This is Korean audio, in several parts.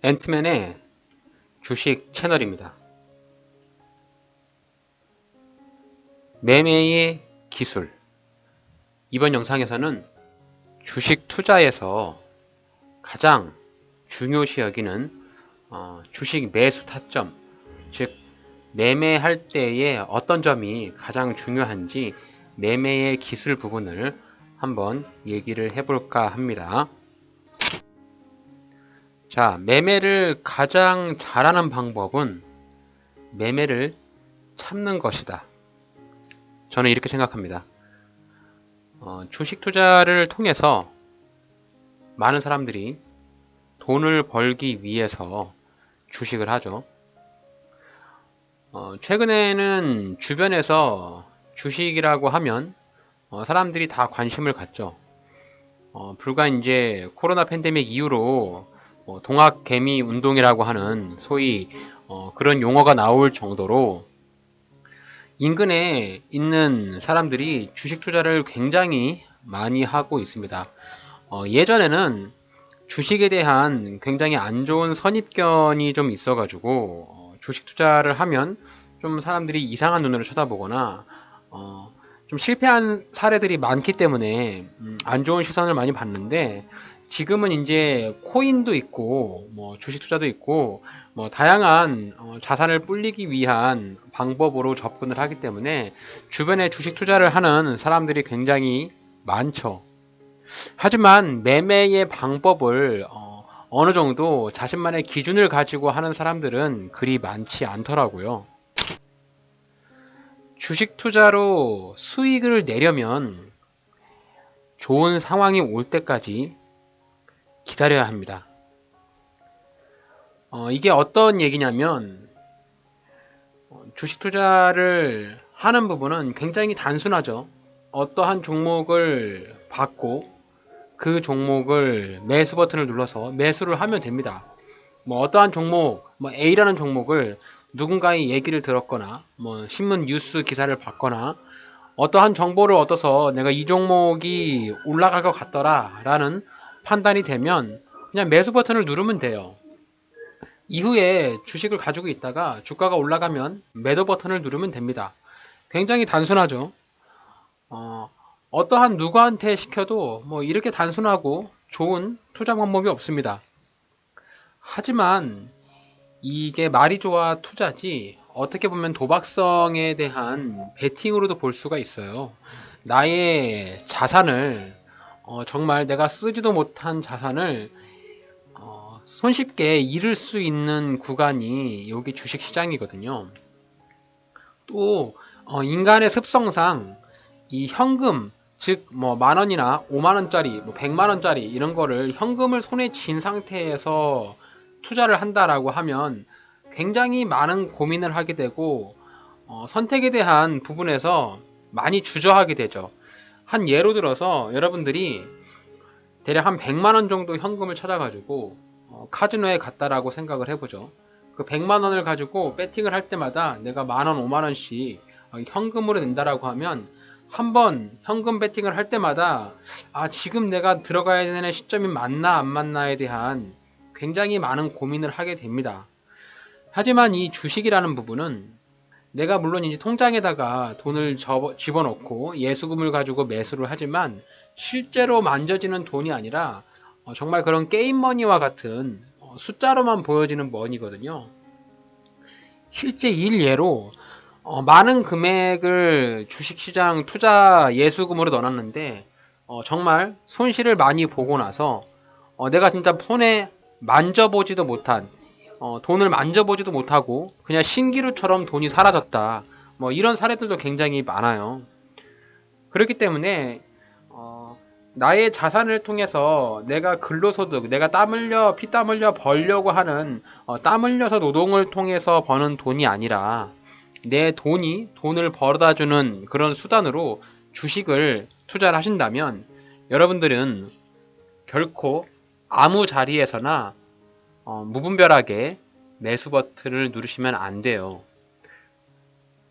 앤트맨의 주식 채널입니다. 매매의 기술. 이번 영상에서는 주식 투자에서 가장 중요시 여기는 주식 매수 타점, 즉 매매할 때에 어떤 점이 가장 중요한지 매매의 기술 부분을 한번 얘기를 해볼까 합니다. 자, 매매를 가장 잘하는 방법은 매매를 참는 것이다. 저는 이렇게 생각합니다. 주식 투자를 통해서 많은 사람들이 돈을 벌기 위해서 주식을 하죠. 최근에는 주변에서 주식이라고 하면 사람들이 다 관심을 갖죠. 불과 이제 코로나 팬데믹 이후로 동학개미 운동이라고 하는 소위 그런 용어가 나올 정도로 인근에 있는 사람들이 주식 투자를 굉장히 많이 하고 있습니다. 예전에는 주식에 대한 굉장히 안 좋은 선입견이 좀 있어가지고 주식 투자를 하면 좀 사람들이 이상한 눈으로 쳐다보거나 좀 실패한 사례들이 많기 때문에 안 좋은 시선을 많이 받는데, 지금은 이제 코인도 있고 뭐 주식 투자도 있고 뭐 다양한 자산을 불리기 위한 방법으로 접근을 하기 때문에 주변에 주식 투자를 하는 사람들이 굉장히 많죠. 하지만 매매의 방법을 어느 정도 자신만의 기준을 가지고 하는 사람들은 그리 많지 않더라고요. 주식 투자로 수익을 내려면 좋은 상황이 올 때까지 기다려야 합니다. 이게 어떤 얘기냐면, 주식 투자를 하는 부분은 굉장히 단순하죠. 어떠한 종목을 받고 그 종목을 매수 버튼을 눌러서 매수를 하면 됩니다. 뭐 어떠한 종목, 뭐 A라는 종목을 누군가의 얘기를 들었거나 뭐 신문 뉴스 기사를 봤거나 어떠한 정보를 얻어서 내가 이 종목이 올라갈 것 같더라 라는 판단이 되면 그냥 매수 버튼을 누르면 돼요. 이후에 주식을 가지고 있다가 주가가 올라가면 매도 버튼을 누르면 됩니다. 굉장히 단순하죠. 어떠한 누구한테 시켜도 뭐 이렇게 단순하고 좋은 투자 방법이 없습니다. 하지만 이게 말이 좋아 투자지, 어떻게 보면 도박성에 대한 베팅으로도 볼 수가 있어요. 나의 자산을 정말 내가 쓰지도 못한 자산을 손쉽게 잃을 수 있는 구간이 여기 주식시장이거든요. 또 인간의 습성상 이 현금, 즉 뭐 만원이나 5만원짜리, 뭐 100만원짜리 이런 거를 현금을 손에 쥔 상태에서 투자를 한다라고 하면 굉장히 많은 고민을 하게 되고 선택에 대한 부분에서 많이 주저하게 되죠. 한 예로 들어서 여러분들이 대략 한 100만원 정도 현금을 찾아가지고 카지노에 갔다라고 생각을 해보죠. 그 100만원을 가지고 배팅을 할 때마다 내가 만원, 5만원씩 현금으로 낸다라고 하면, 한번 현금 배팅을 할 때마다 지금 내가 들어가야 되는 시점이 맞나 안 맞나에 대한 굉장히 많은 고민을 하게 됩니다. 하지만 이 주식이라는 부분은 내가 물론 이제 통장에다가 돈을 집어넣고 예수금을 가지고 매수를 하지만 실제로 만져지는 돈이 아니라 정말 그런 게임 머니와 같은 숫자로만 보여지는 머니거든요. 실제 일예로 많은 금액을 주식시장 투자 예수금으로 넣어놨는데 정말 손실을 많이 보고 나서 내가 진짜 손에 만져보지도 못한, 돈을 만져보지도 못하고 그냥 신기루처럼 돈이 사라졌다, 뭐 이런 사례들도 굉장히 많아요. 그렇기 때문에 나의 자산을 통해서 내가 근로소득, 내가 땀 흘려 피땀 흘려 벌려고 하는 땀 흘려서 노동을 통해서 버는 돈이 아니라 내 돈이 돈을 벌어다주는 그런 수단으로 주식을 투자를 하신다면 여러분들은 결코 아무 자리에서나 무분별하게 매수 버튼을 누르시면 안 돼요.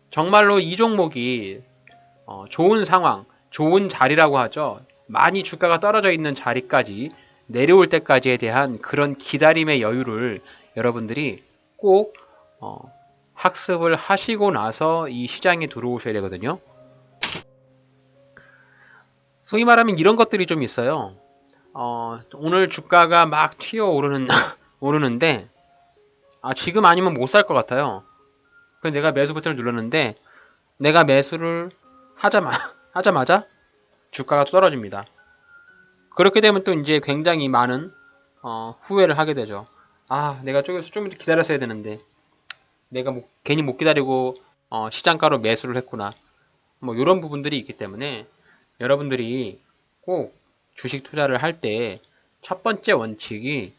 정말로 이 종목이 좋은 상황, 좋은 자리라고 하죠. 많이 주가가 떨어져 있는 자리까지 내려올 때까지에 대한 그런 기다림의 여유를 여러분들이 꼭 학습을 하시고 나서 이 시장에 들어오셔야 되거든요. 소위 말하면 이런 것들이 좀 있어요. 오늘 주가가 막 오르는데 지금 아니면 못 살 것 같아요. 그래서 내가 매수 버튼을 눌렀는데 내가 매수를 하자마자 주가가 또 떨어집니다. 그렇게 되면 또 이제 굉장히 많은 후회를 하게 되죠. 내가 쪽에서 좀 기다렸어야 되는데 내가 괜히 못 기다리고 시장가로 매수를 했구나. 뭐 이런 부분들이 있기 때문에 여러분들이 꼭 주식 투자를 할 때 첫 번째 원칙이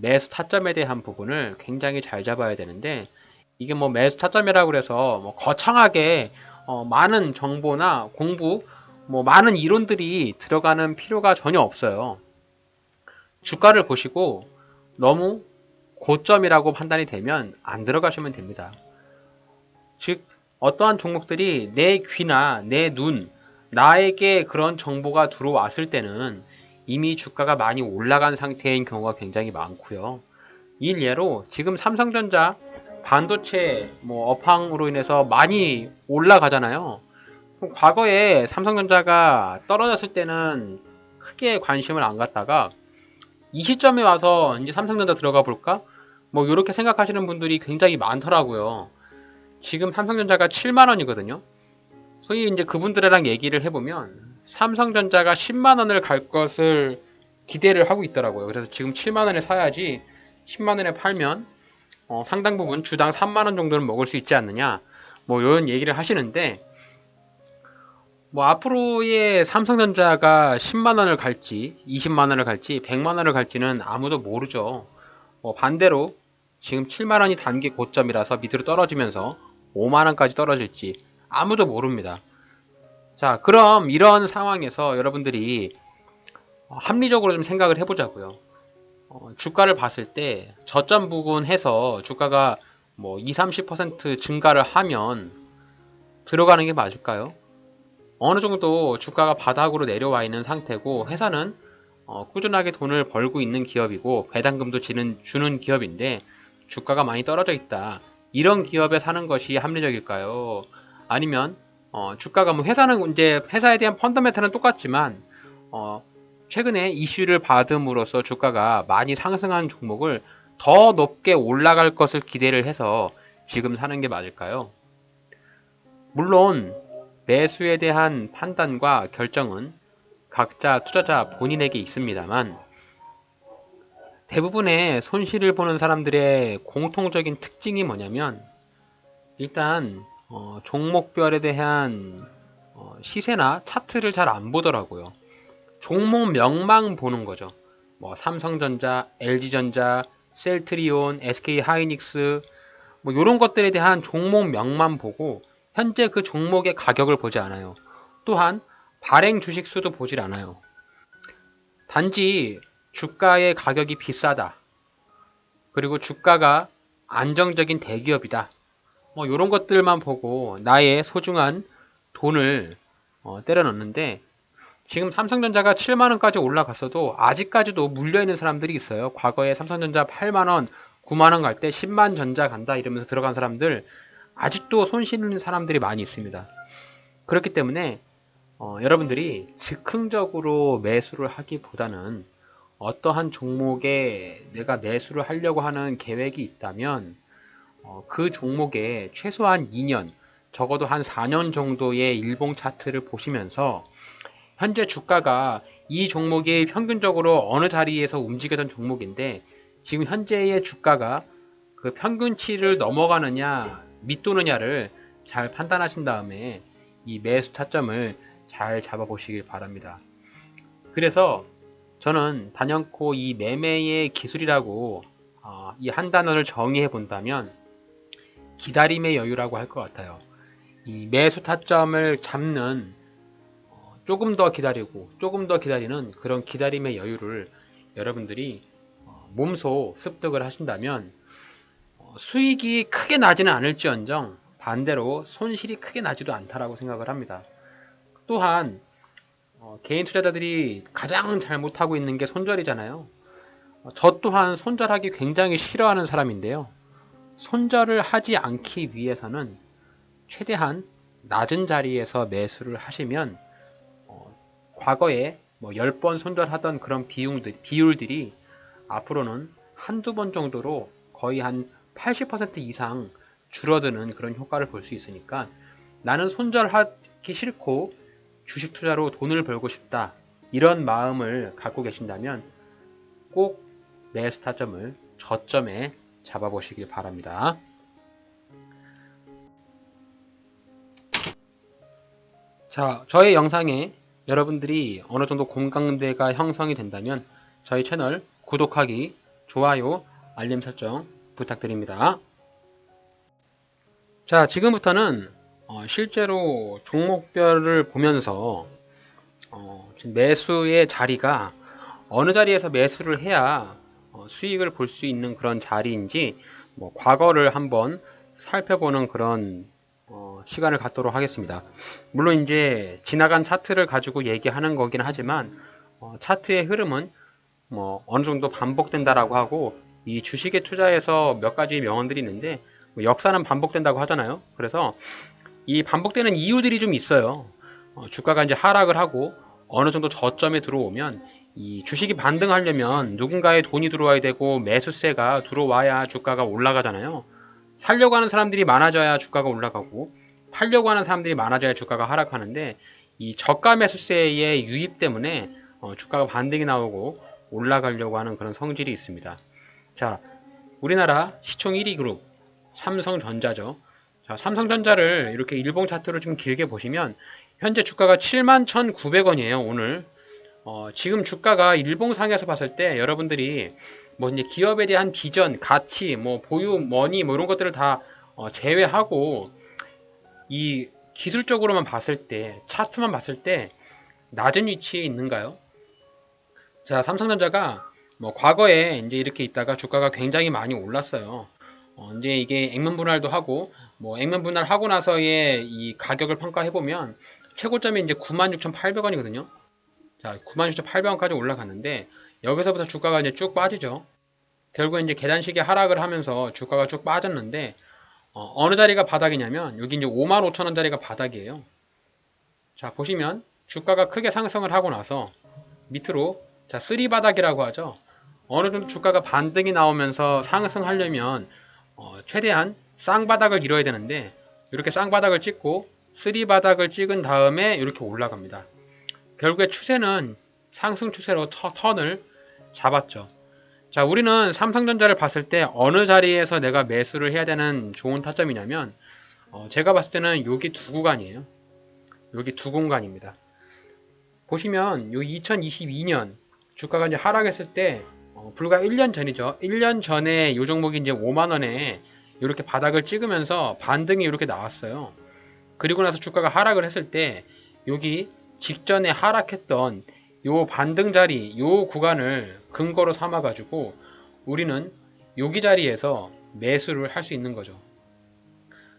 매수 타점에 대한 부분을 굉장히 잘 잡아야 되는데 이게 뭐 매수 타점이라고 해서 뭐 거창하게 많은 정보나 공부, 뭐 많은 이론들이 들어가는 필요가 전혀 없어요. 주가를 보시고 너무 고점이라고 판단이 되면 안 들어가시면 됩니다. 즉 어떠한 종목들이 내 귀나 내 눈, 나에게 그런 정보가 들어왔을 때는 이미 주가가 많이 올라간 상태인 경우가 굉장히 많고요. 일예로 지금 삼성전자 반도체 업황으로 인해서 많이 올라가잖아요. 그럼 과거에 삼성전자가 떨어졌을 때는 크게 관심을 안 갖다가 이 시점에 와서 이제 삼성전자 들어가 볼까? 뭐 이렇게 생각하시는 분들이 굉장히 많더라고요. 지금 삼성전자가 7만 원이거든요. 소위 이제 그분들이랑 얘기를 해보면 삼성전자가 10만 원을 갈 것을 기대를 하고 있더라고요. 그래서 지금 7만 원에 사야지 10만 원에 팔면 상당 부분 주당 3만 원 정도는 먹을 수 있지 않느냐. 뭐 이런 얘기를 하시는데 뭐 앞으로의 삼성전자가 10만 원을 갈지 20만 원을 갈지 100만 원을 갈지는 아무도 모르죠. 반대로 지금 7만 원이 단기 고점이라서 밑으로 떨어지면서 5만 원까지 떨어질지 아무도 모릅니다. 자, 그럼 이런 상황에서 여러분들이 합리적으로 좀 생각을 해보자고요. 주가를 봤을 때 저점 부근 해서 주가가 뭐 2, 30% 증가를 하면 들어가는 게 맞을까요? 어느 정도 주가가 바닥으로 내려와 있는 상태고 회사는 꾸준하게 돈을 벌고 있는 기업이고 배당금도 주는 기업인데 주가가 많이 떨어져 있다. 이런 기업에 사는 것이 합리적일까요? 아니면 주가가 뭐 회사는 이제 회사에 대한 펀더멘탈은 똑같지만 최근에 이슈를 받음으로써 주가가 많이 상승한 종목을 더 높게 올라갈 것을 기대를 해서 지금 사는 게 맞을까요? 물론 매수에 대한 판단과 결정은 각자 투자자 본인에게 있습니다만 대부분의 손실을 보는 사람들의 공통적인 특징이 뭐냐면 일단 종목별에 대한 시세나 차트를 잘 안 보더라고요. 종목명만 보는 거죠. 뭐 삼성전자, LG전자, 셀트리온, SK하이닉스 뭐 이런 것들에 대한 종목명만 보고 현재 그 종목의 가격을 보지 않아요. 또한 발행 주식 수도 보질 않아요. 단지 주가의 가격이 비싸다. 그리고 주가가 안정적인 대기업이다. 뭐 이런 것들만 보고 나의 소중한 돈을 때려 넣는데 지금 삼성전자가 7만원까지 올라갔어도 아직까지도 물려있는 사람들이 있어요. 과거에 삼성전자 8만원, 9만원 갈 때 10만 전자 간다 이러면서 들어간 사람들 아직도 손실있는 사람들이 많이 있습니다. 그렇기 때문에 여러분들이 즉흥적으로 매수를 하기보다는 어떠한 종목에 내가 매수를 하려고 하는 계획이 있다면 그 종목에 최소한 2년, 적어도 한 4년 정도의 일봉 차트를 보시면서 현재 주가가 이 종목이 평균적으로 어느 자리에서 움직이던 종목인데 지금 현재의 주가가 그 평균치를 넘어가느냐 밑도느냐를 잘 판단하신 다음에 이 매수 타점을 잘 잡아보시길 바랍니다. 그래서 저는 단연코 이 매매의 기술이라고 이 한 단어를 정의해 본다면 기다림의 여유라고 할 것 같아요. 이 매수 타점을 잡는 조금 더 기다리고 조금 더 기다리는 그런 기다림의 여유를 여러분들이 몸소 습득을 하신다면 수익이 크게 나지는 않을지언정 반대로 손실이 크게 나지도 않다라고 생각을 합니다. 또한 개인 투자자들이 가장 잘못하고 있는 게 손절이잖아요. 저 또한 손절하기 굉장히 싫어하는 사람인데요. 손절을 하지 않기 위해서는 최대한 낮은 자리에서 매수를 하시면 과거에 뭐 10번 손절하던 그런 비율들이 앞으로는 한두 번 정도로 거의 한 80% 이상 줄어드는 그런 효과를 볼 수 있으니까 나는 손절하기 싫고 주식 투자로 돈을 벌고 싶다. 이런 마음을 갖고 계신다면 꼭 매수 타점을 저점에 잡아보시길 바랍니다. 자, 저의 영상에 여러분들이 어느 정도 공감대가 형성이 된다면 저희 채널 구독하기, 좋아요, 알림 설정 부탁드립니다. 자, 지금부터는 실제로 종목별을 보면서 지금 매수의 자리가 어느 자리에서 매수를 해야 수익을 볼 수 있는 그런 자리인지 뭐 과거를 한번 살펴보는 그런 시간을 갖도록 하겠습니다. 물론 이제 지나간 차트를 가지고 얘기하는 거긴 하지만 차트의 흐름은 뭐 어느 정도 반복된다라고 하고 이 주식에 투자해서 몇 가지 명언들이 있는데 뭐 역사는 반복된다고 하잖아요. 그래서 이 반복되는 이유들이 좀 있어요. 주가가 이제 하락을 하고 어느 정도 저점에 들어오면 이 주식이 반등하려면 누군가의 돈이 들어와야 되고 매수세가 들어와야 주가가 올라가잖아요. 살려고 하는 사람들이 많아져야 주가가 올라가고 팔려고 하는 사람들이 많아져야 주가가 하락하는데 이 저가 매수세의 유입 때문에 주가가 반등이 나오고 올라가려고 하는 그런 성질이 있습니다. 자, 우리나라 시총 1위 그룹 삼성전자죠. 자, 삼성전자를 이렇게 일봉 차트로 좀 길게 보시면 현재 주가가 71,900원이에요. 오늘 지금 주가가 일봉상에서 봤을 때 여러분들이 뭐 이제 기업에 대한 비전, 가치, 뭐 보유, 머니 뭐 이런 것들을 다 제외하고 이 기술적으로만 봤을 때, 차트만 봤을 때 낮은 위치에 있는가요? 자, 삼성전자가 뭐 과거에 이제 이렇게 있다가 주가가 굉장히 많이 올랐어요. 이제 이게 액면 분할도 하고 뭐 액면 분할하고 나서의 이 가격을 평가해 보면 최고점이 이제 96,800원이거든요. 자, 96,800원까지 올라갔는데 여기서부터 주가가 이제 쭉 빠지죠. 결국 이제 계단식의 하락을 하면서 주가가 쭉 빠졌는데 어느 자리가 바닥이냐면 여기 이제 55,000원짜리가 바닥이에요. 자, 보시면 주가가 크게 상승을 하고 나서 밑으로 자, 쓰리 바닥이라고 하죠. 어느 정도 주가가 반등이 나오면서 상승하려면 최대한 쌍바닥을 이뤄야 되는데 이렇게 쌍바닥을 찍고 쓰리 바닥을 찍은 다음에 이렇게 올라갑니다. 결국에 추세는 상승 추세로 턴을 잡았죠. 자, 우리는 삼성전자를 봤을 때 어느 자리에서 내가 매수를 해야 되는 좋은 타점이냐면 제가 봤을 때는 여기 두 구간이에요. 여기 두 공간입니다. 보시면 여기 2022년 주가가 이제 하락했을 때 불과 1년 전이죠. 1년 전에 이 종목이 이제 5만원에 이렇게 바닥을 찍으면서 반등이 이렇게 나왔어요. 그리고 나서 주가가 하락을 했을 때 여기 직전에 하락했던 요 반등 자리, 요 구간을 근거로 삼아 가지고 우리는 여기 자리에서 매수를 할 수 있는 거죠.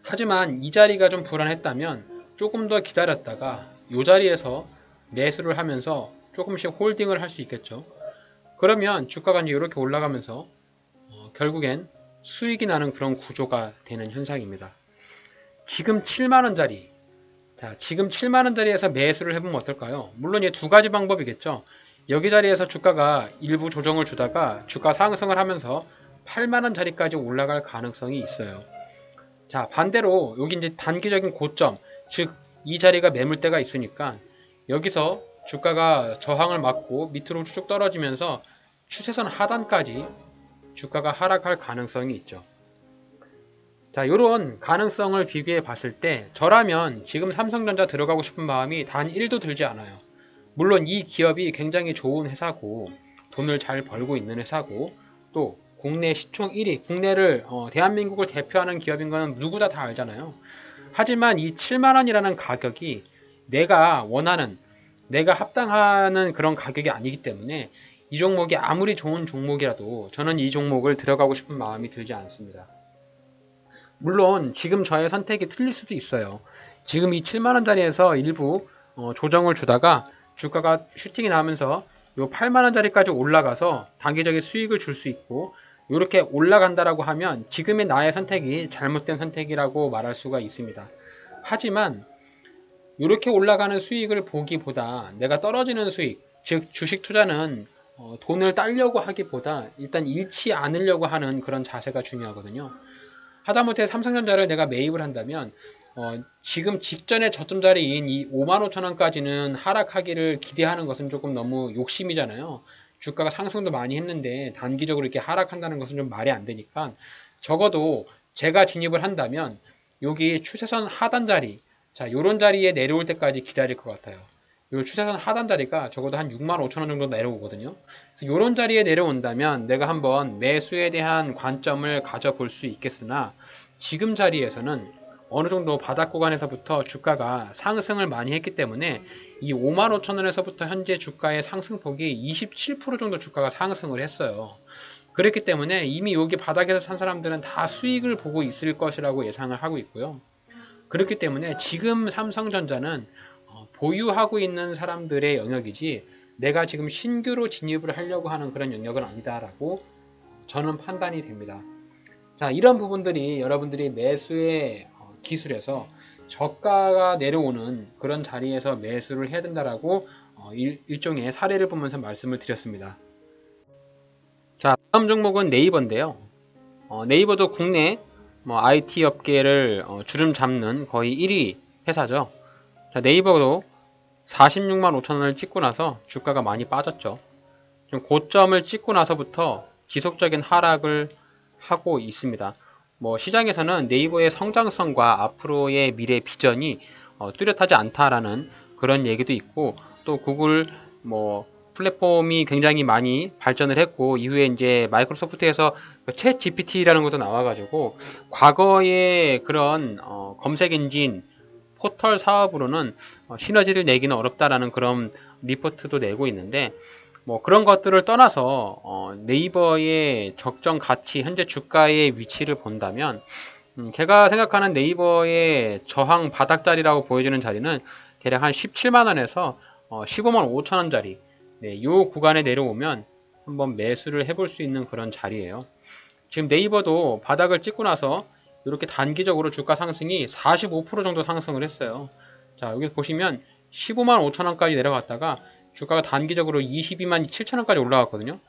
하지만 이 자리가 좀 불안했다면 조금 더 기다렸다가 요 자리에서 매수를 하면서 조금씩 홀딩을 할 수 있겠죠. 그러면 주가가 이제 이렇게 올라가면서 결국엔 수익이 나는 그런 구조가 되는 현상입니다. 지금 7만원짜리, 자, 지금 7만원짜리에서 매수를 해보면 어떨까요? 물론 이 두 가지 방법이겠죠. 여기 자리에서 주가가 일부 조정을 주다가 주가 상승을 하면서 8만원짜리까지 올라갈 가능성이 있어요. 자, 반대로 여기 이제 단기적인 고점, 즉 이 자리가 매물대가 있으니까 여기서 주가가 저항을 맞고 밑으로 쭉 떨어지면서 추세선 하단까지 주가가 하락할 가능성이 있죠. 자, 이런 가능성을 비교해 봤을 때 저라면 지금 삼성전자 들어가고 싶은 마음이 단 1도 들지 않아요. 물론 이 기업이 굉장히 좋은 회사고 돈을 잘 벌고 있는 회사고 또 국내 시총 1위, 국내를 대한민국을 대표하는 기업인 건 누구나 다 알잖아요. 하지만 이 7만원이라는 가격이 내가 원하는, 내가 합당하는 그런 가격이 아니기 때문에 이 종목이 아무리 좋은 종목이라도 저는 이 종목을 들어가고 싶은 마음이 들지 않습니다. 물론 지금 저의 선택이 틀릴 수도 있어요. 지금 이 7만원짜리에서 일부 조정을 주다가 주가가 슈팅이 나면서 요 8만원짜리까지 올라가서 단기적인 수익을 줄 수 있고, 이렇게 올라간다라고 하면 지금의 나의 선택이 잘못된 선택이라고 말할 수가 있습니다. 하지만 이렇게 올라가는 수익을 보기보다 내가 떨어지는 수익, 즉 주식 투자는 돈을 따려고 하기보다 일단 잃지 않으려고 하는 그런 자세가 중요하거든요. 하다못해 삼성전자를 내가 매입을 한다면 지금 직전에 저점 자리인 이 55,000원까지는 하락하기를 기대하는 것은 조금 너무 욕심이잖아요. 주가가 상승도 많이 했는데 단기적으로 이렇게 하락한다는 것은 좀 말이 안 되니까, 적어도 제가 진입을 한다면 여기 추세선 하단 자리, 자, 요런 자리에 내려올 때까지 기다릴 것 같아요. 요 추세선 하단 자리가 적어도 한 65,000원 정도 내려오거든요. 그래서 요런 자리에 내려온다면 내가 한번 매수에 대한 관점을 가져볼 수 있겠으나, 지금 자리에서는 어느 정도 바닥 구간에서부터 주가가 상승을 많이 했기 때문에 이 55,000원에서부터 현재 주가의 상승폭이 27% 정도 주가가 상승을 했어요. 그렇기 때문에 이미 여기 바닥에서 산 사람들은 다 수익을 보고 있을 것이라고 예상을 하고 있고요. 그렇기 때문에 지금 삼성전자는 보유하고 있는 사람들의 영역이지 내가 지금 신규로 진입을 하려고 하는 그런 영역은 아니다라고 저는 판단이 됩니다. 자, 이런 부분들이 여러분들이 매수의 기술에서 저가가 내려오는 그런 자리에서 매수를 해야 된다라고 일종의 사례를 보면서 말씀을 드렸습니다. 자, 다음 종목은 네이버인데요. 네이버도 국내 IT 업계를 주름 잡는 거의 1위 회사죠. 자, 네이버도 46만 5천원을 찍고 나서 주가가 많이 빠졌죠. 좀 고점을 찍고 나서부터 지속적인 하락을 하고 있습니다. 시장에서는 네이버의 성장성과 앞으로의 미래 비전이 뚜렷하지 않다라는 그런 얘기도 있고, 또 구글 플랫폼이 굉장히 많이 발전을 했고, 이후에 이제 마이크로소프트에서 챗 GPT라는 것도 나와가지고 과거의 그런 검색 엔진 포털 사업으로는 시너지를 내기는 어렵다라는 그런 리포트도 내고 있는데, 그런 것들을 떠나서 네이버의 적정 가치, 현재 주가의 위치를 본다면 제가 생각하는 네이버의 저항 바닥자리라고 보여지는 자리는 대략 한 17만원에서 15만 5천원짜리, 네, 이 구간에 내려오면 한번 매수를 해볼 수 있는 그런 자리예요. 지금 네이버도 바닥을 찍고 나서 이렇게 단기적으로 주가 상승이 45% 정도 상승을 했어요. 자, 여기 보시면 15만 5천원까지 내려갔다가 주가가 단기적으로 22만 7천원까지 올라갔거든요.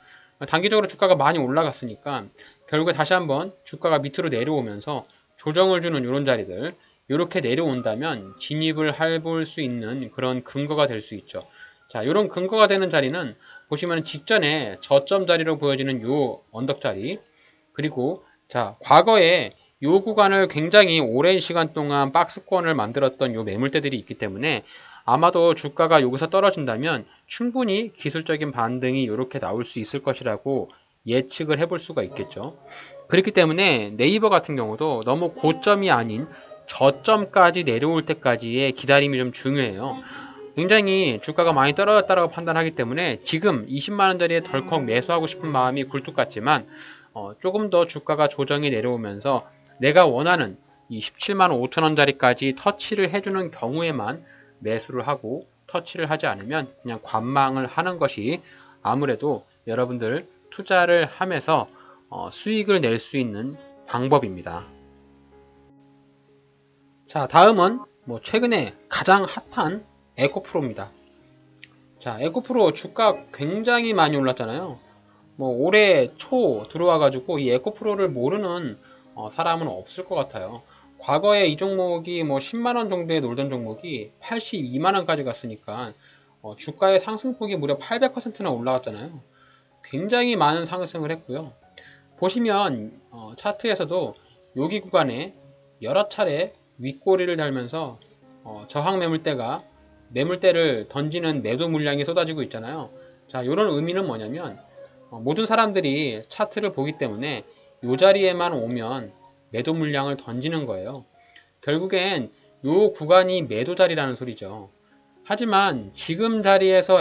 단기적으로 주가가 많이 올라갔으니까 결국에 다시 한번 주가가 밑으로 내려오면서 조정을 주는 이런 자리들, 이렇게 내려온다면 진입을 해볼 수 있는 그런 근거가 될 수 있죠. 자, 이런 근거가 되는 자리는 보시면 직전에 저점 자리로 보여지는 요 언덕 자리, 그리고 자, 과거에 요 구간을 굉장히 오랜 시간 동안 박스권을 만들었던 요 매물대들이 있기 때문에 아마도 주가가 여기서 떨어진다면 충분히 기술적인 반등이 이렇게 나올 수 있을 것이라고 예측을 해볼 수가 있겠죠. 그렇기 때문에 네이버 같은 경우도 너무 고점이 아닌 저점까지 내려올 때까지의 기다림이 좀 중요해요. 굉장히 주가가 많이 떨어졌다고 판단하기 때문에 지금 20만원짜리에 덜컥 매수하고 싶은 마음이 굴뚝 같지만 조금 더 주가가 조정이 내려오면서 내가 원하는 이 17만 5천원짜리까지 터치를 해주는 경우에만 매수를 하고, 터치를 하지 않으면 그냥 관망을 하는 것이 아무래도 여러분들 투자를 하면서 수익을 낼 수 있는 방법입니다. 자, 다음은 최근에 가장 핫한 에코프로입니다. 자, 에코프로 주가 굉장히 많이 올랐잖아요. 올해 초 들어와가지고 이 에코프로를 모르는 사람은 없을 것 같아요. 과거에 이 종목이 10만원 정도에 놀던 종목이 82만원까지 갔으니까 주가의 상승폭이 무려 800%나 올라갔잖아요. 굉장히 많은 상승을 했고요. 보시면 차트에서도 여기 구간에 여러 차례 윗꼬리를 달면서 저항 매물대를 던지는 매도 물량이 쏟아지고 있잖아요. 자, 이런 의미는 뭐냐면 모든 사람들이 차트를 보기 때문에 이 자리에만 오면 매도 물량을 던지는 거예요. 결국엔 이 구간이 매도 자리라는 소리죠. 하지만 지금 자리에서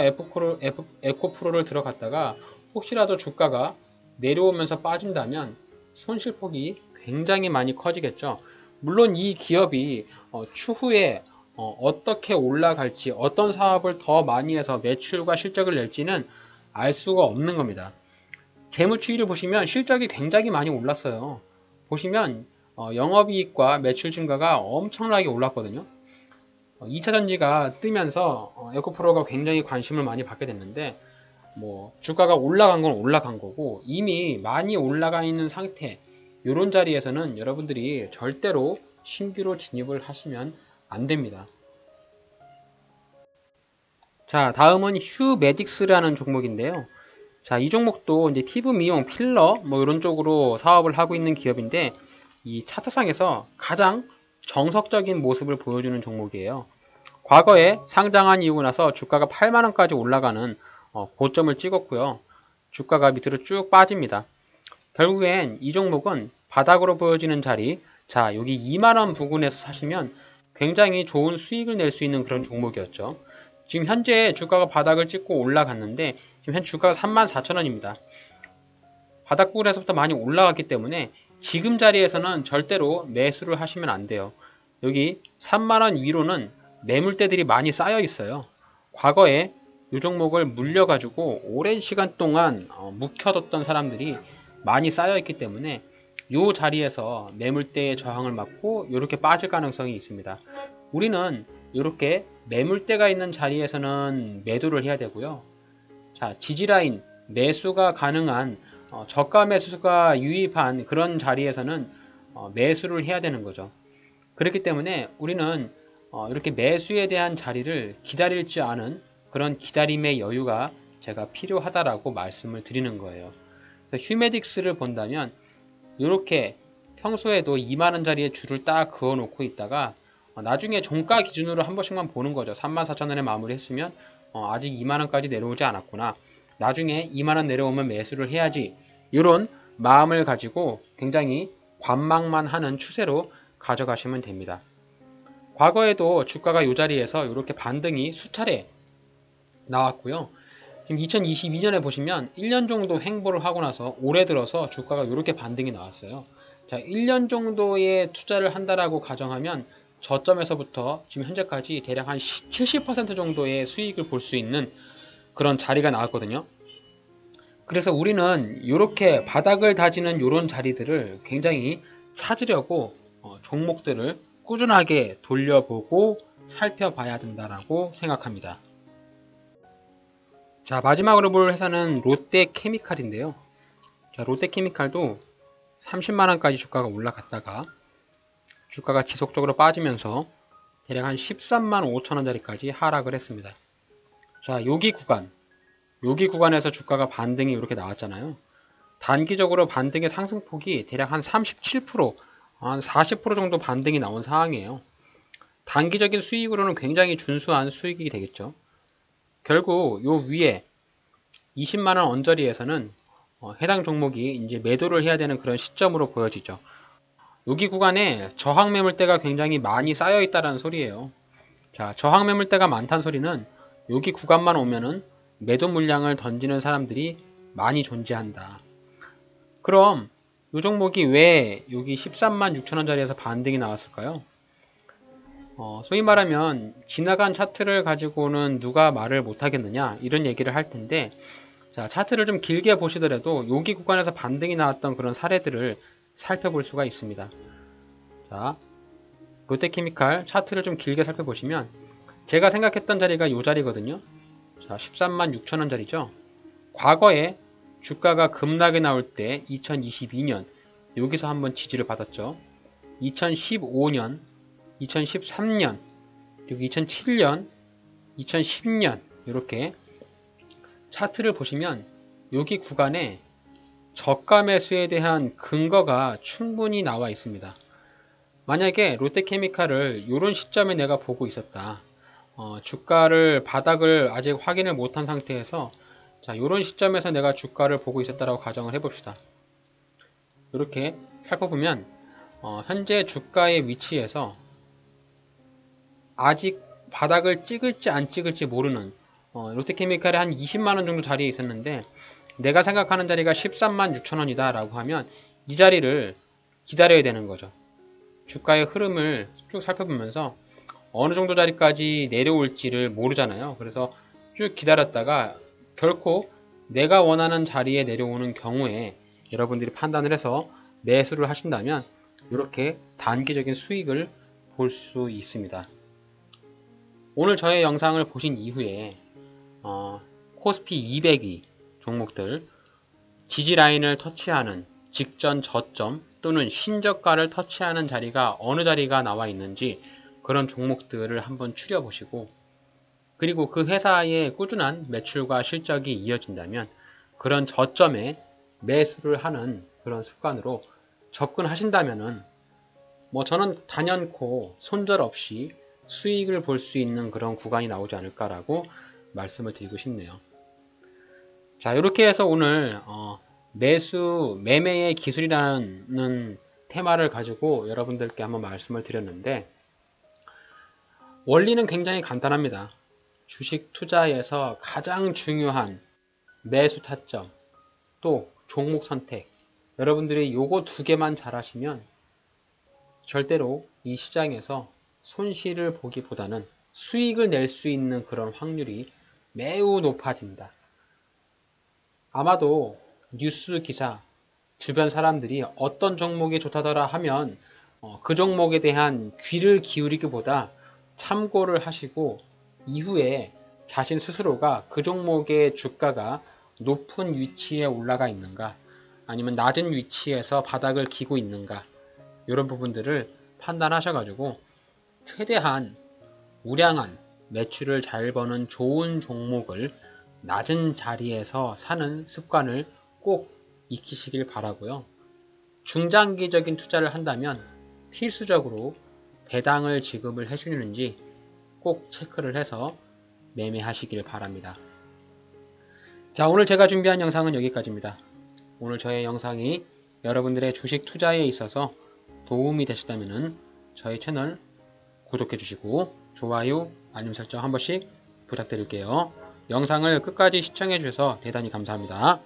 에코프로를 들어갔다가 혹시라도 주가가 내려오면서 빠진다면 손실폭이 굉장히 많이 커지겠죠. 물론 이 기업이 추후에 어떻게 올라갈지, 어떤 사업을 더 많이 해서 매출과 실적을 낼지는 알 수가 없는 겁니다. 재무추이를 보시면 실적이 굉장히 많이 올랐어요. 보시면 영업이익과 매출 증가가 엄청나게 올랐거든요. 2차 전지가 뜨면서 에코프로가 굉장히 관심을 많이 받게 됐는데, 뭐 주가가 올라간 건 올라간 거고 이미 많이 올라가 있는 상태, 이런 자리에서는 여러분들이 절대로 신규로 진입을 하시면 안 됩니다. 자, 다음은 휴메딕스라는 종목인데요. 자, 이 종목도 이제 피부 미용, 필러 뭐 이런 쪽으로 사업을 하고 있는 기업인데, 이 차트상에서 가장 정석적인 모습을 보여주는 종목이에요. 과거에 상장한 이후고 나서 주가가 8만 원까지 올라가는 고점을 찍었고요. 주가가 밑으로 쭉 빠집니다. 결국엔 이 종목은 바닥으로 보여지는 자리, 자, 여기 2만 원 부근에서 사시면 굉장히 좋은 수익을 낼 수 있는 그런 종목이었죠. 지금 현재 주가가 바닥을 찍고 올라갔는데 지금 현 주가가 34,000원입니다. 바닥 부분에서부터 많이 올라갔기 때문에 지금 자리에서는 절대로 매수를 하시면 안 돼요. 여기 3만원 위로는 매물대들이 많이 쌓여 있어요. 과거에 이 종목을 물려가지고 오랜 시간 동안 묵혀뒀던 사람들이 많이 쌓여 있기 때문에 이 자리에서 매물대의 저항을 맞고 이렇게 빠질 가능성이 있습니다. 우리는 이렇게 매물대가 있는 자리에서는 매도를 해야 되고요. 자, 지지라인 매수가 가능한 저가 매수가 유입한 그런 자리에서는 매수를 해야 되는 거죠. 그렇기 때문에 우리는 이렇게 매수에 대한 자리를 기다릴 줄 아는 그런 기다림의 여유가 제가 필요하다라고 말씀을 드리는 거예요. 그래서 휴메딕스를 본다면 이렇게 평소에도 2만원짜리의 줄을 딱 그어 놓고 있다가 나중에 종가 기준으로 한 번씩만 보는 거죠. 34,000원에 마무리했으면 아직 2만원까지 내려오지 않았구나, 나중에 2만원 내려오면 매수를 해야지, 이런 마음을 가지고 굉장히 관망만 하는 추세로 가져가시면 됩니다. 과거에도 주가가 이 자리에서 이렇게 반등이 수차례 나왔고요. 지금 2022년에 보시면 1년 정도 행보를 하고 나서 올해 들어서 주가가 이렇게 반등이 나왔어요. 자, 1년 정도의 투자를 한다라고 가정하면 저점에서부터 지금 현재까지 대략 한 70% 정도의 수익을 볼 수 있는 그런 자리가 나왔거든요. 그래서 우리는 이렇게 바닥을 다지는 이런 자리들을 굉장히 찾으려고 종목들을 꾸준하게 돌려보고 살펴봐야 된다라고 생각합니다. 자, 마지막으로 볼 회사는 롯데케미칼인데요. 자, 롯데케미칼도 30만원까지 주가가 올라갔다가 주가가 지속적으로 빠지면서 대략 한 13만 5천원짜리까지 하락을 했습니다. 자, 여기 구간에서 주가가 반등이 이렇게 나왔잖아요. 단기적으로 반등의 상승폭이 대략 한 37%, 한 40% 정도 반등이 나온 상황이에요. 단기적인 수익으로는 굉장히 준수한 수익이 되겠죠. 결국 요 위에 20만원 언저리에서는 해당 종목이 이제 매도를 해야 되는 그런 시점으로 보여지죠. 여기 구간에 저항 매물대가 굉장히 많이 쌓여 있다는 소리예요. 자, 저항 매물대가 많다는 소리는 여기 구간만 오면은 매도 물량을 던지는 사람들이 많이 존재한다. 그럼 이 종목이 왜 여기 13만 6천원짜리에서 반등이 나왔을까요? 소위 말하면 지나간 차트를 가지고는 누가 말을 못하겠느냐, 이런 얘기를 할 텐데, 자, 차트를 좀 길게 보시더라도 여기 구간에서 반등이 나왔던 그런 사례들을 살펴볼 수가 있습니다. 자, 롯데케미칼 차트를 좀 길게 살펴보시면 제가 생각했던 자리가 이 자리거든요. 자, 13만 6천원 자리죠. 과거에 주가가 급락에 나올 때 2022년 여기서 한번 지지를 받았죠. 2015년, 2013년, 그리고 2007년, 2010년 이렇게 차트를 보시면 여기 구간에 저가 매수에 대한 근거가 충분히 나와 있습니다. 만약에 롯데케미칼을 이런 시점에 내가 보고 있었다. 주가를 바닥을 아직 확인을 못한 상태에서 자, 이런 시점에서 내가 주가를 보고 있었다라고 가정을 해봅시다. 이렇게 살펴보면 현재 주가의 위치에서 아직 바닥을 찍을지 안 찍을지 모르는 롯데케미칼이 한 20만원 정도 자리에 있었는데 내가 생각하는 자리가 13만 6천원이다 라고 하면 이 자리를 기다려야 되는 거죠. 주가의 흐름을 쭉 살펴보면서 어느 정도 자리까지 내려올지를 모르잖아요. 그래서 쭉 기다렸다가 결코 내가 원하는 자리에 내려오는 경우에 여러분들이 판단을 해서 매수를 하신다면 이렇게 단기적인 수익을 볼 수 있습니다. 오늘 저의 영상을 보신 이후에 코스피 200이 종목들 지지라인을 터치하는 직전 저점 또는 신저가를 터치하는 자리가 어느 자리가 나와 있는지 그런 종목들을 한번 추려보시고, 그리고 그 회사의 꾸준한 매출과 실적이 이어진다면 그런 저점에 매수를 하는 그런 습관으로 접근하신다면은 저는 단연코 손절없이 수익을 볼 수 있는 그런 구간이 나오지 않을까라고 말씀을 드리고 싶네요. 자, 이렇게 해서 오늘 매매의 기술이라는 테마를 가지고 여러분들께 한번 말씀을 드렸는데, 원리는 굉장히 간단합니다. 주식 투자에서 가장 중요한 매수 타점, 또 종목 선택, 여러분들이 요거 두 개만 잘 하시면 절대로 이 시장에서 손실을 보기보다는 수익을 낼 수 있는 그런 확률이 매우 높아진다. 아마도 뉴스 기사, 주변 사람들이 어떤 종목이 좋다더라 하면 그 종목에 대한 귀를 기울이기보다 참고를 하시고 이후에 자신 스스로가 그 종목의 주가가 높은 위치에 올라가 있는가, 아니면 낮은 위치에서 바닥을 기고 있는가, 이런 부분들을 판단하셔가지고 최대한 우량한 매출을 잘 버는 좋은 종목을 낮은 자리에서 사는 습관을 꼭 익히시길 바라고요. 중장기적인 투자를 한다면 필수적으로 배당을 지급을 해주는지 꼭 체크를 해서 매매하시길 바랍니다. 자, 오늘 제가 준비한 영상은 여기까지입니다. 오늘 저의 영상이 여러분들의 주식 투자에 있어서 도움이 되셨다면 저희 채널 구독해 주시고 좋아요, 알림 설정 한 번씩 부탁드릴게요. 영상을 끝까지 시청해 주셔서 대단히 감사합니다.